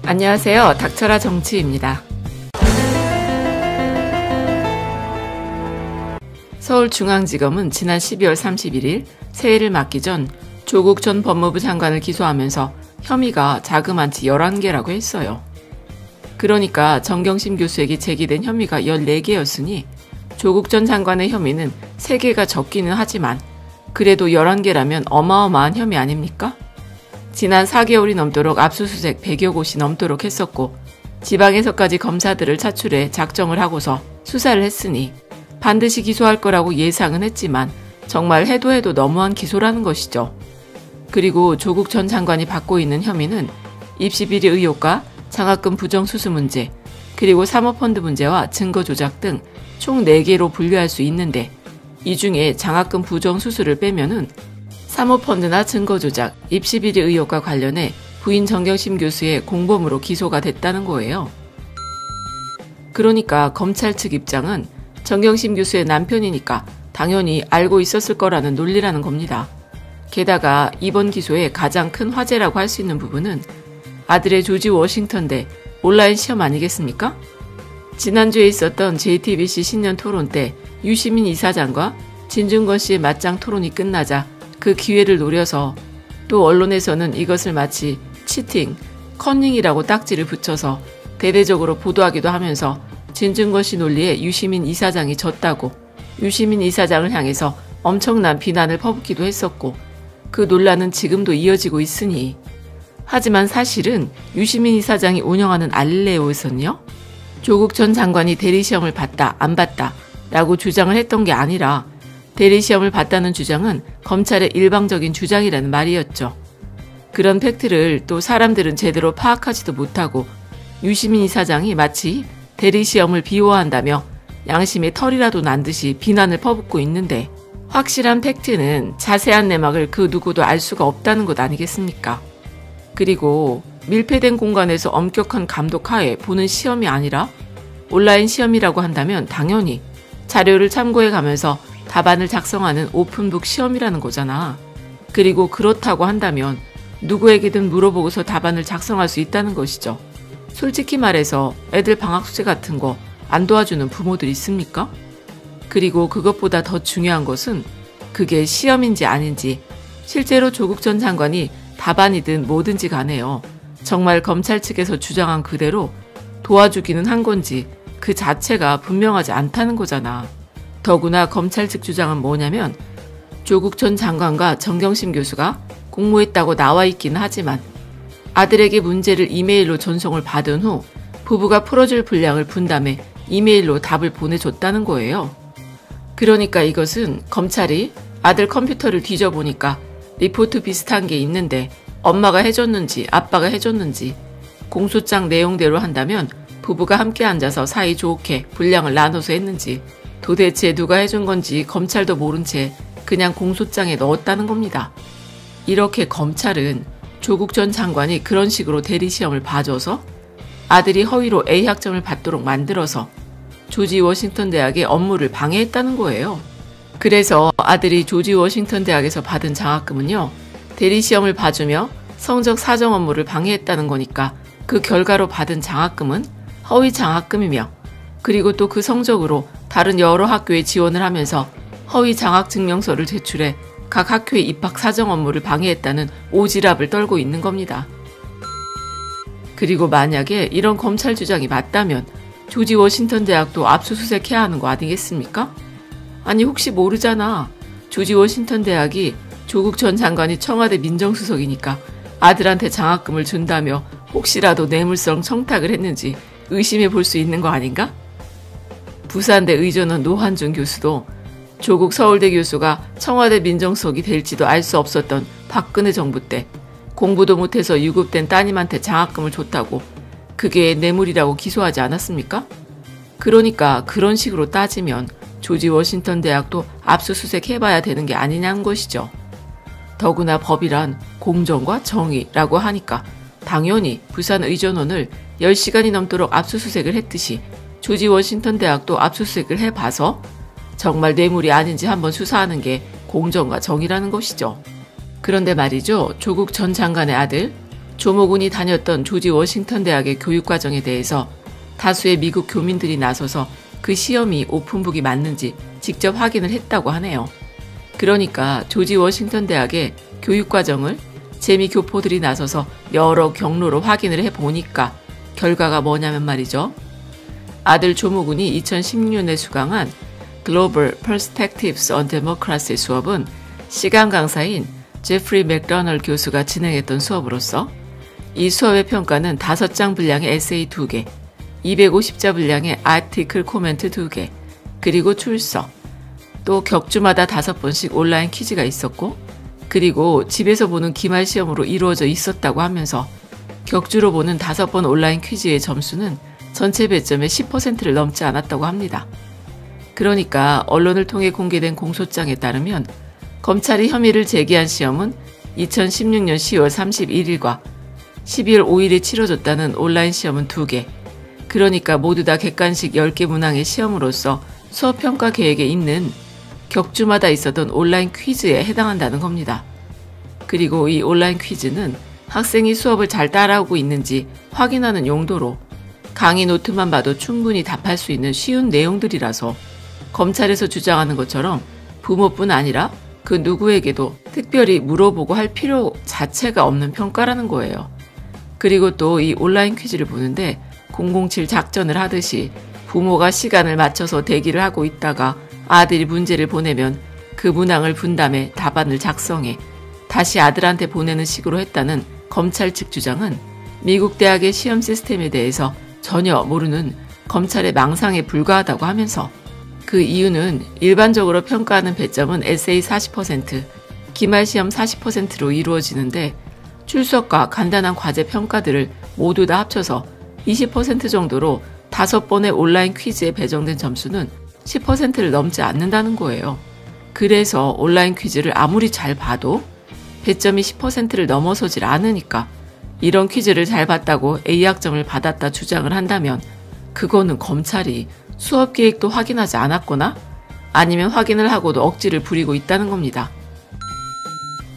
안녕하세요. 닥쳐라 정치입니다. 서울중앙지검은 지난 12월 31일 새해를 맞기 전 조국 전 법무부 장관을 기소하면서 혐의가 자그마치 11개라고 했어요. 그러니까 정경심 교수에게 제기된 혐의가 14개였으니 조국 전 장관의 혐의는 3개가 적기는 하지만 그래도 11개라면 어마어마한 혐의 아닙니까? 지난 4개월이 넘도록 압수수색 100여 곳이 넘도록 했었고 지방에서까지 검사들을 차출해 작정을 하고서 수사를 했으니 반드시 기소할 거라고 예상은 했지만 정말 해도 너무한 기소라는 것이죠. 그리고 조국 전 장관이 받고 있는 혐의는 입시비리 의혹과 장학금 부정수수 문제, 그리고 사모펀드 문제와 증거 조작 등 총 4개로 분류할 수 있는데 이 중에 장학금 부정수수를 빼면은 사모펀드나 증거 조작, 입시비리 의혹과 관련해 부인 정경심 교수의 공범으로 기소가 됐다는 거예요. 그러니까 검찰 측 입장은 정경심 교수의 남편이니까 당연히 알고 있었을 거라는 논리라는 겁니다. 게다가 이번 기소의 가장 큰 화제라고 할 수 있는 부분은 아들의 조지 워싱턴대 온라인 시험 아니겠습니까? 지난주에 있었던 JTBC 신년 토론 때 유시민 이사장과 진중권 씨의 맞짱 토론이 끝나자 그 기회를 노려서 또 언론에서는 이것을 마치 치팅, 커닝이라고 딱지를 붙여서 대대적으로 보도하기도 하면서 진중권 씨 논리에 유시민 이사장이 졌다고 유시민 이사장을 향해서 엄청난 비난을 퍼붓기도 했었고 그 논란은 지금도 이어지고 있으니 하지만 사실은 유시민 이사장이 운영하는 알릴레오에서는요 조국 전 장관이 대리시험을 봤다 안 봤다 라고 주장을 했던 게 아니라 대리시험을 봤다는 주장은 검찰의 일방적인 주장이라는 말이었죠. 그런 팩트를 또 사람들은 제대로 파악하지도 못하고 유시민 이사장이 마치 대리시험을 비호한다며 양심의 털이라도 난 듯이 비난을 퍼붓고 있는데 확실한 팩트는 자세한 내막을 그 누구도 알 수가 없다는 것 아니겠습니까? 그리고 밀폐된 공간에서 엄격한 감독 하에 보는 시험이 아니라 온라인 시험이라고 한다면 당연히 자료를 참고해 가면서 답안을 작성하는 오픈북 시험이라는 거잖아. 그리고 그렇다고 한다면 누구에게든 물어보고서 답안을 작성할 수 있다는 것이죠. 솔직히 말해서 애들 방학숙제 같은 거 안 도와주는 부모들 있습니까? 그리고 그것보다 더 중요한 것은 그게 시험인지 아닌지 실제로 조국 전 장관이 답안이든 뭐든지 간에요. 정말 검찰 측에서 주장한 그대로 도와주기는 한 건지 그 자체가 분명하지 않다는 거잖아. 더구나 검찰 측 주장은 뭐냐면 조국 전 장관과 정경심 교수가 공모했다고 나와 있기는 하지만 아들에게 문제를 이메일로 전송을 받은 후 부부가 풀어줄 분량을 분담해 이메일로 답을 보내줬다는 거예요. 그러니까 이것은 검찰이 아들 컴퓨터를 뒤져보니까 리포트 비슷한 게 있는데 엄마가 해줬는지 아빠가 해줬는지 공소장 내용대로 한다면 부부가 함께 앉아서 사이좋게 분량을 나눠서 했는지 도대체 누가 해준 건지 검찰도 모른 채 그냥 공소장에 넣었다는 겁니다. 이렇게 검찰은 조국 전 장관이 그런 식으로 대리시험을 봐줘서 아들이 허위로 A학점을 받도록 만들어서 조지 워싱턴 대학의 업무를 방해했다는 거예요. 그래서 아들이 조지 워싱턴 대학에서 받은 장학금은요. 대리시험을 봐주며 성적 사정 업무를 방해했다는 거니까 그 결과로 받은 장학금은 허위 장학금이며 그리고 또 그 성적으로 다른 여러 학교에 지원을 하면서 허위 장학증명서를 제출해 각 학교의 입학 사정 업무를 방해했다는 오지랖을 떨고 있는 겁니다. 그리고 만약에 이런 검찰 주장이 맞다면 조지 워싱턴 대학도 압수수색해야 하는 거 아니겠습니까? 아니 혹시 모르잖아. 조지 워싱턴 대학이 조국 전 장관이 청와대 민정수석이니까 아들한테 장학금을 준다며 혹시라도 뇌물성 청탁을 했는지 의심해 볼 수 있는 거 아닌가? 부산대 의전원 노환중 교수도 조국 서울대 교수가 청와대 민정수석이 될지도 알 수 없었던 박근혜 정부 때 공부도 못해서 유급된 따님한테 장학금을 줬다고 그게 뇌물이라고 기소하지 않았습니까? 그러니까 그런 식으로 따지면 조지 워싱턴 대학도 압수수색 해봐야 되는 게 아니냐는 것이죠. 더구나 법이란 공정과 정의라고 하니까 당연히 부산의전원을 10시간이 넘도록 압수수색을 했듯이 조지 워싱턴 대학도 압수수색을 해봐서 정말 뇌물이 아닌지 한번 수사하는 게 공정과 정의라는 것이죠. 그런데 말이죠. 조국 전 장관의 아들 조모군이 다녔던 조지 워싱턴 대학의 교육과정에 대해서 다수의 미국 교민들이 나서서 그 시험이 오픈북이 맞는지 직접 확인을 했다고 하네요. 그러니까 조지 워싱턴 대학의 교육과정을 재미교포들이 나서서 여러 경로로 확인을 해보니까 결과가 뭐냐면 말이죠. 아들 조모군이 2016년에 수강한 Global Perspectives on Democracy 수업은 시간 강사인 제프리 맥더널 교수가 진행했던 수업으로서 이 수업의 평가는 5장 분량의 에세이 2개, 250자 분량의 아티클 코멘트 2개, 그리고 출석, 또 격주마다 5번씩 온라인 퀴즈가 있었고, 그리고 집에서 보는 기말 시험으로 이루어져 있었다고 하면서 격주로 보는 5번 온라인 퀴즈의 점수는 전체 배점의 10%를 넘지 않았다고 합니다. 그러니까 언론을 통해 공개된 공소장에 따르면 검찰이 혐의를 제기한 시험은 2016년 10월 31일과 12월 5일에 치러졌다는 온라인 시험은 2개, 그러니까 모두 다 객관식 10개 문항의 시험으로서 수업평가 계획에 있는 격주마다 있었던 온라인 퀴즈에 해당한다는 겁니다. 그리고 이 온라인 퀴즈는 학생이 수업을 잘 따라오고 있는지 확인하는 용도로 강의 노트만 봐도 충분히 답할 수 있는 쉬운 내용들이라서 검찰에서 주장하는 것처럼 부모뿐 아니라 그 누구에게도 특별히 물어보고 할 필요 자체가 없는 평가라는 거예요. 그리고 또 이 온라인 퀴즈를 보는데 007 작전을 하듯이 부모가 시간을 맞춰서 대기를 하고 있다가 아들이 문제를 보내면 그 문항을 분담해 답안을 작성해 다시 아들한테 보내는 식으로 했다는 검찰 측 주장은 미국 대학의 시험 시스템에 대해서 전혀 모르는 검찰의 망상에 불과하다고 하면서 그 이유는 일반적으로 평가하는 배점은 에세이 40%, 기말시험 40%로 이루어지는데 출석과 간단한 과제 평가들을 모두 다 합쳐서 20% 정도로 5번의 온라인 퀴즈에 배정된 점수는 10%를 넘지 않는다는 거예요. 그래서 온라인 퀴즈를 아무리 잘 봐도 배점이 10%를 넘어서질 않으니까 이런 퀴즈를 잘 봤다고 A학점을 받았다 주장을 한다면 그거는 검찰이 수업 계획도 확인하지 않았거나 아니면 확인을 하고도 억지를 부리고 있다는 겁니다.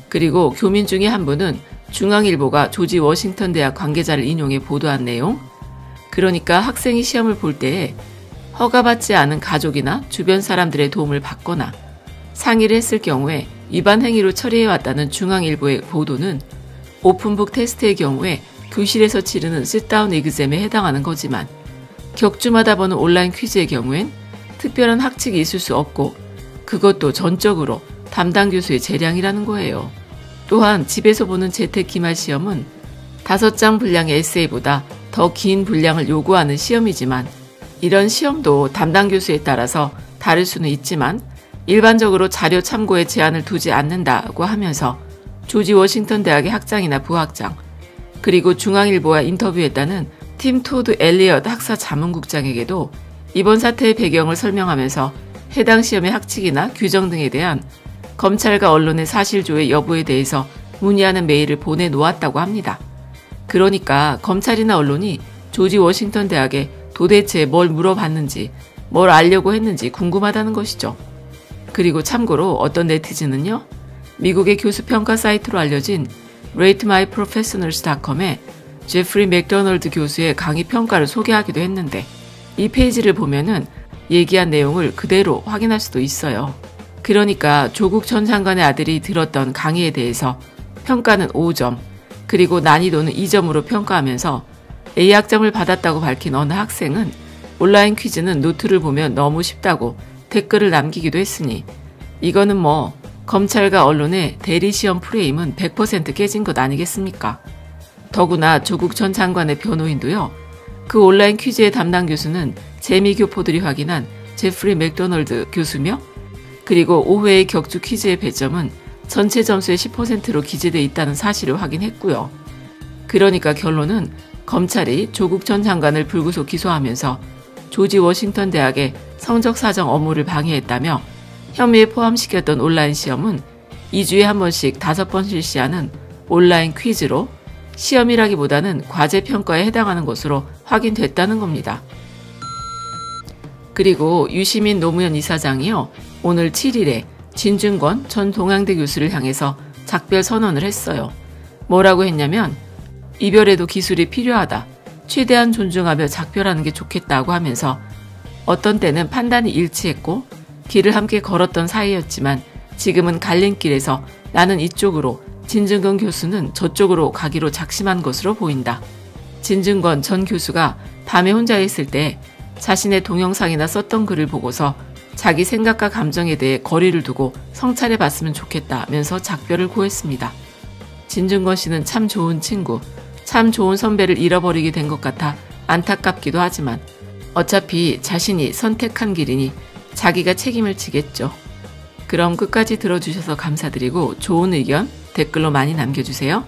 그리고 교민 중에 한 분은 중앙일보가 조지 워싱턴 대학 관계자를 인용해 보도한 내용, 그러니까 학생이 시험을 볼 때에 허가받지 않은 가족이나 주변 사람들의 도움을 받거나 상의를 했을 경우에 위반 행위로 처리해왔다는 중앙일보의 보도는 오픈북 테스트의 경우에 교실에서 치르는 sit-down exam에 해당하는 거지만 격주마다 보는 온라인 퀴즈의 경우엔 특별한 학칙이 있을 수 없고 그것도 전적으로 담당 교수의 재량이라는 거예요. 또한 집에서 보는 재택 기말 시험은 5장 분량의 에세이보다 더 긴 분량을 요구하는 시험이지만 이런 시험도 담당 교수에 따라서 다를 수는 있지만 일반적으로 자료 참고에 제한을 두지 않는다고 하면서 조지 워싱턴 대학의 학장이나 부학장, 그리고 중앙일보와 인터뷰했다는 팀 토드 엘리엇 학사 자문국장에게도 이번 사태의 배경을 설명하면서 해당 시험의 학칙이나 규정 등에 대한 검찰과 언론의 사실조회 여부에 대해서 문의하는 메일을 보내놓았다고 합니다. 그러니까 검찰이나 언론이 조지 워싱턴 대학에 도대체 뭘 물어봤는지, 뭘 알려고 했는지 궁금하다는 것이죠. 그리고 참고로 어떤 네티즌은요, 미국의 교수평가 사이트로 알려진 ratemyprofessionals.com에 제프리 맥더널드 교수의 강의 평가를 소개하기도 했는데 이 페이지를 보면은 얘기한 내용을 그대로 확인할 수도 있어요. 그러니까 조국 전 장관의 아들이 들었던 강의에 대해서 평가는 5점, 그리고 난이도는 2점으로 평가하면서 A학점을 받았다고 밝힌 어느 학생은 온라인 퀴즈는 노트를 보면 너무 쉽다고 댓글을 남기기도 했으니 이거는 뭐 검찰과 언론의 대리시험 프레임은 100% 깨진 것 아니겠습니까? 더구나 조국 전 장관의 변호인도요. 그 온라인 퀴즈의 담당 교수는 재미교포들이 확인한 제프리 맥도널드 교수며 그리고 5회의 격주 퀴즈의 배점은 전체 점수의 10%로 기재돼 있다는 사실을 확인했고요. 그러니까 결론은 검찰이 조국 전 장관을 불구속 기소하면서 조지 워싱턴 대학의 성적 사정 업무를 방해했다며 혐의에 포함시켰던 온라인 시험은 2주에 한 번씩 5번 실시하는 온라인 퀴즈로 시험이라기보다는 과제 평가에 해당하는 것으로 확인됐다는 겁니다. 그리고 유시민 노무현 이사장이요, 오늘 7일에 진중권 전 동양대 교수를 향해서 작별 선언을 했어요. 뭐라고 했냐면 이별에도 기술이 필요하다. 최대한 존중하며 작별하는 게 좋겠다고 하면서 어떤 때는 판단이 일치했고 길을 함께 걸었던 사이였지만 지금은 갈림길에서 나는 이쪽으로, 진중권 교수는 저쪽으로 가기로 작심한 것으로 보인다. 진중권 전 교수가 밤에 혼자 있을 때 자신의 동영상이나 썼던 글을 보고서 자기 생각과 감정에 대해 거리를 두고 성찰해 봤으면 좋겠다면서 작별을 고했습니다. 진중권 씨는 참 좋은 친구, 참 좋은 선배를 잃어버리게 된 것 같아 안타깝기도 하지만 어차피 자신이 선택한 길이니 자기가 책임을 지겠죠. 그럼 끝까지 들어주셔서 감사드리고 좋은 의견 댓글로 많이 남겨주세요.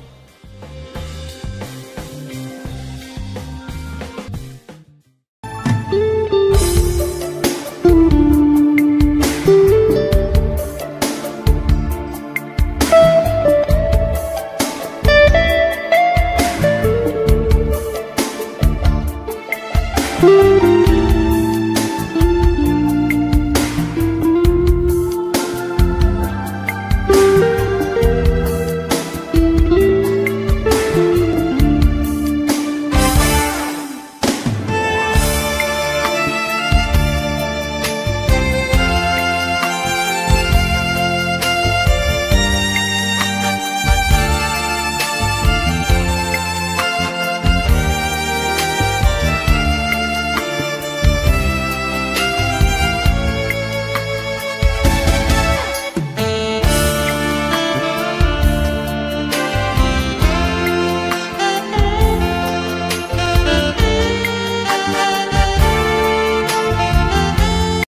you